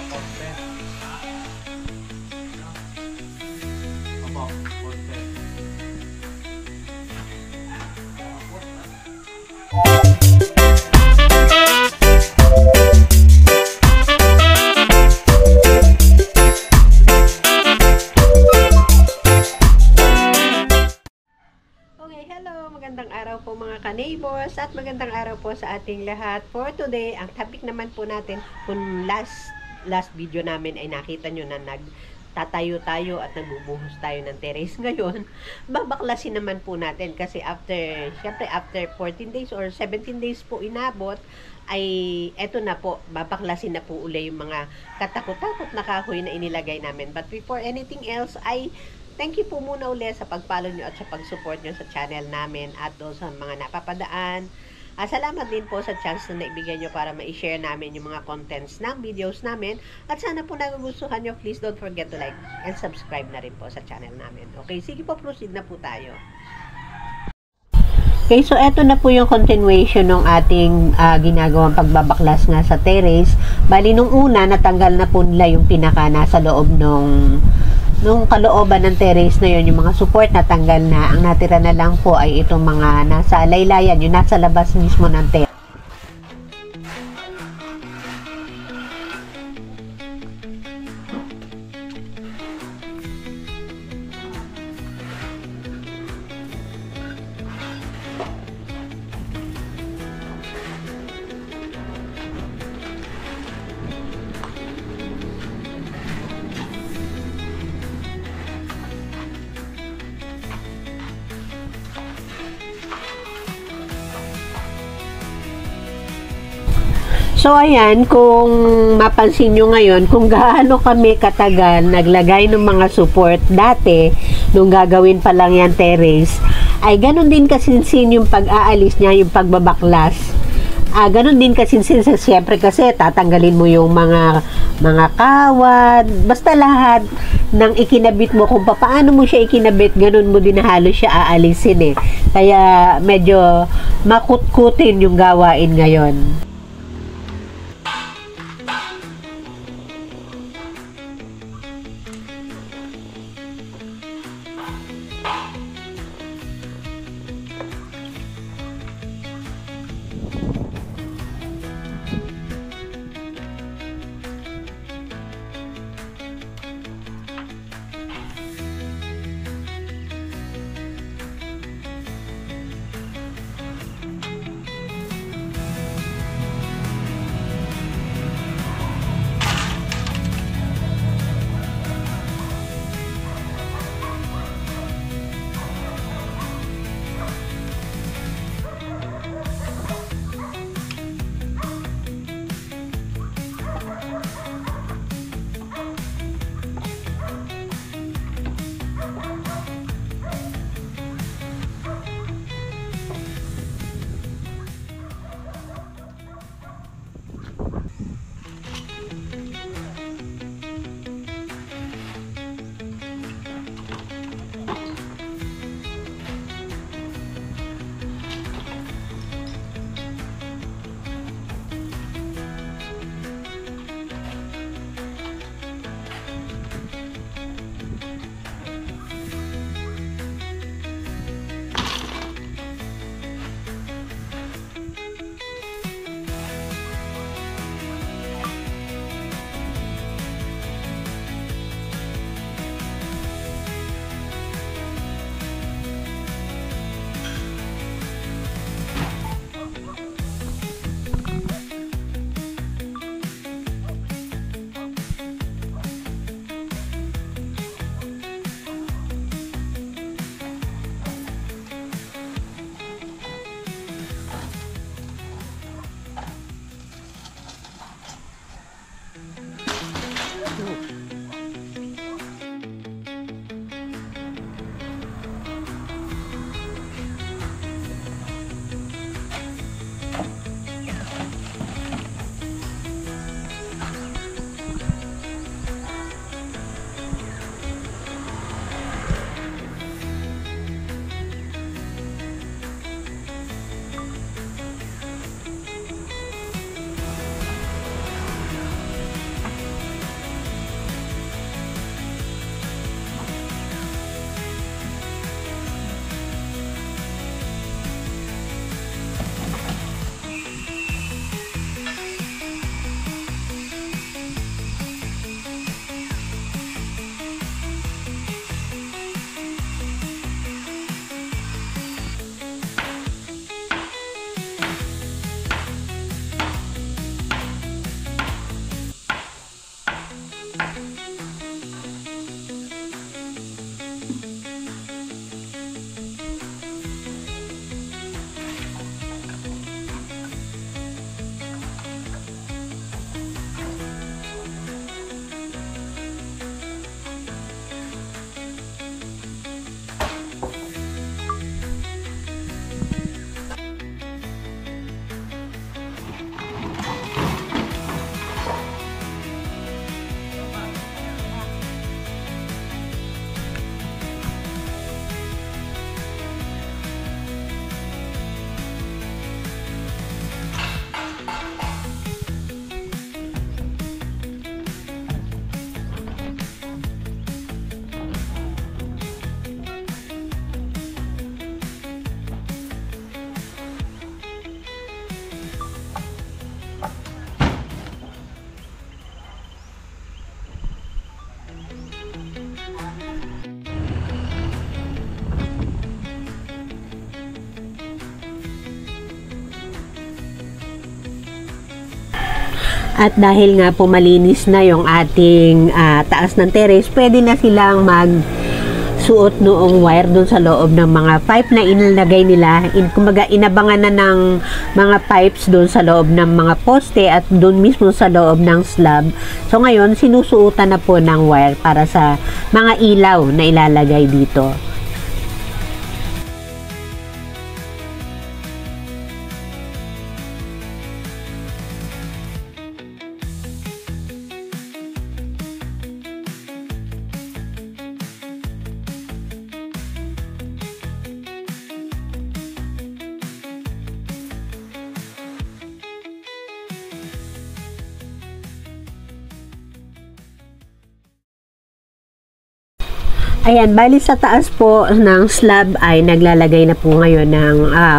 konti. Opo, konti. Magandang araw po mga ka-neighbors at magandang araw po sa ating lahat. For today, ang topic naman po natin, kung last video namin ay nakita nyo na nagtatayo tayo at nagbubuhos tayo ng terrace ngayon, babaklasin naman po natin kasi syempre after 14 days or 17 days po inabot, ay eto na po, babaklasin na po uli yung mga katakot-takot na kahoy na inilagay namin. But before anything else, ay thank you po muna ulit sa pag-follow nyo at sa pag-support nyo sa channel namin at doon sa mga napapadaan. Salamat din po sa chance na naibigay nyo para ma-share namin yung mga contents ng videos namin. At sana po nagugustuhan nyo, please don't forget to like and subscribe na rin po sa channel namin. Okay, sige po, proceed na po tayo. Okay, so eto na po yung continuation ng ating ginagawang pagbabaklas nga sa terrace. Bali, nung una, natanggal na po nila yung pinaka nasa loob nung kalooban ng terrace na yun, yung mga support na tanggal na. Ang natira na lang po ay itong mga nasa laylayan, yung nasa labas mismo ng terrace. So, ayan, kung mapansin nyo ngayon, kung gaano kami katagal naglagay ng mga support dati, nung gagawin pa lang yan terrace, ay ganun din kasinsin yung pag-aalis niya, yung pagbabaklas. Ganun din kasinsin, siyempre kasi tatanggalin mo yung mga kawad, basta lahat ng ikinabit mo, kung paano mo siya ikinabit, ganun mo din halos siya aalisin eh. Kaya medyo makutkutin yung gawain ngayon. At dahil nga po malinis na yung ating taas ng terrace, pwede na silang suot noong wire doon sa loob ng mga pipe na inilagay nila. Kumbaga, inabangan na ng mga pipes doon sa loob ng mga poste at doon mismo sa loob ng slab. So, ngayon, sinusuotan na po ng wire para sa mga ilaw na ilalagay dito. Ayan, bali sa taas po ng slab ay naglalagay na po ngayon ng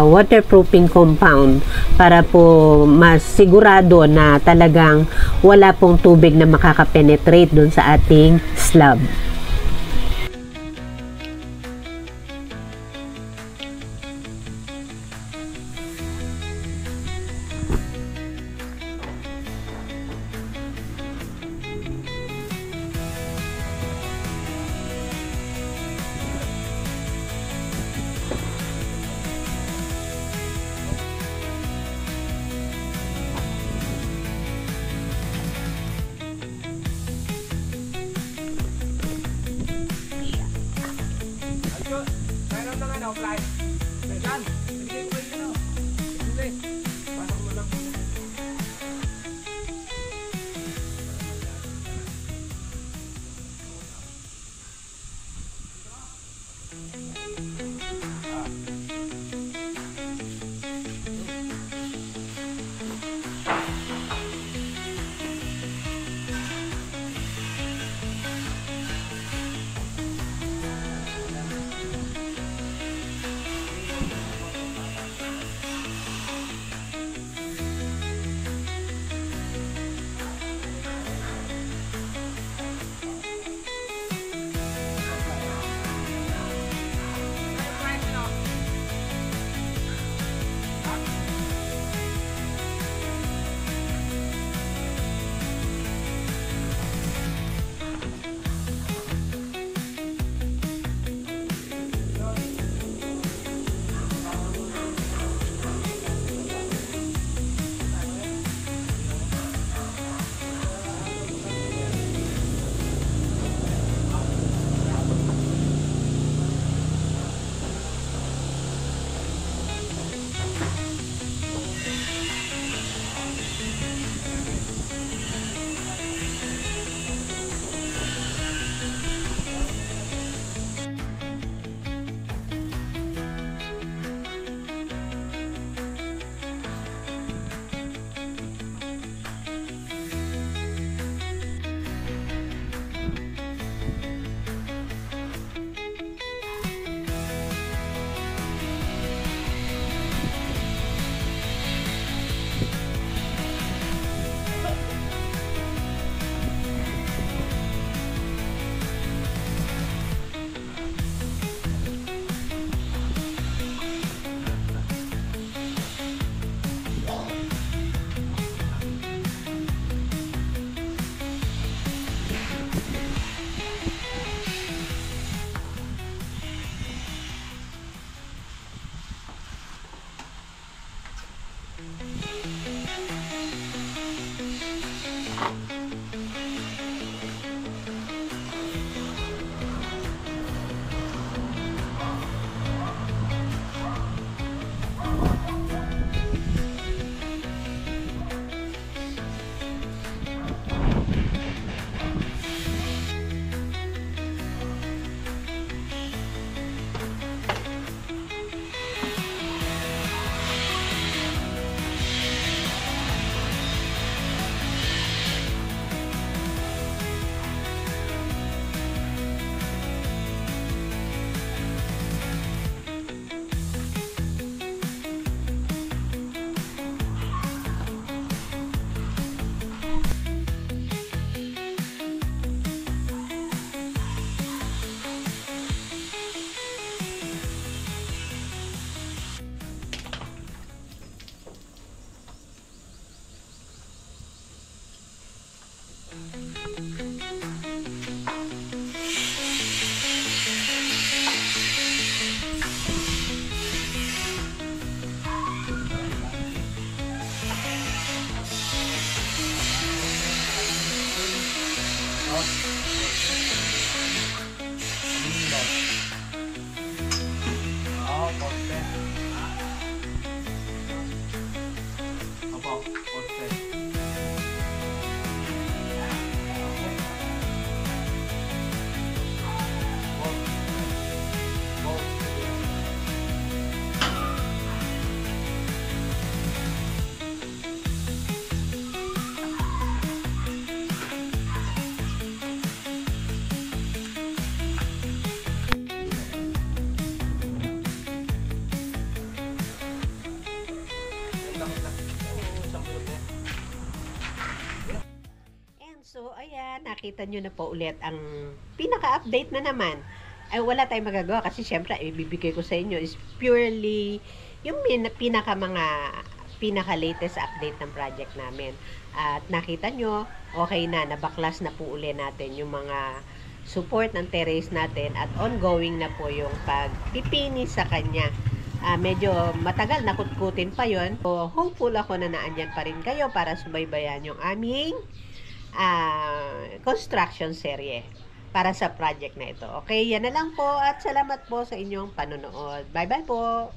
waterproofing compound para po mas sigurado na talagang wala pong tubig na makakapenetrate dun sa ating slab. Konti. Opo, konti. And so, ayan, nakita nyo na po ulit ang pinaka-update na naman. Ay, wala tayong magagawa kasi syempre, ibibigay ko sa inyo is purely yung pinaka-latest update ng project namin. At nakita nyo, okay na, nabaklas na po uli natin yung mga support ng terrace natin at ongoing na po yung pagpipini sa kanya. Medyo matagal na kutkutin pa yon. So, hopeful ako na naandyan pa rin kayo para subaybayan yung aming construction serye para sa project na ito. Okay, yan na lang po at salamat po sa inyong panonood. Bye-bye po!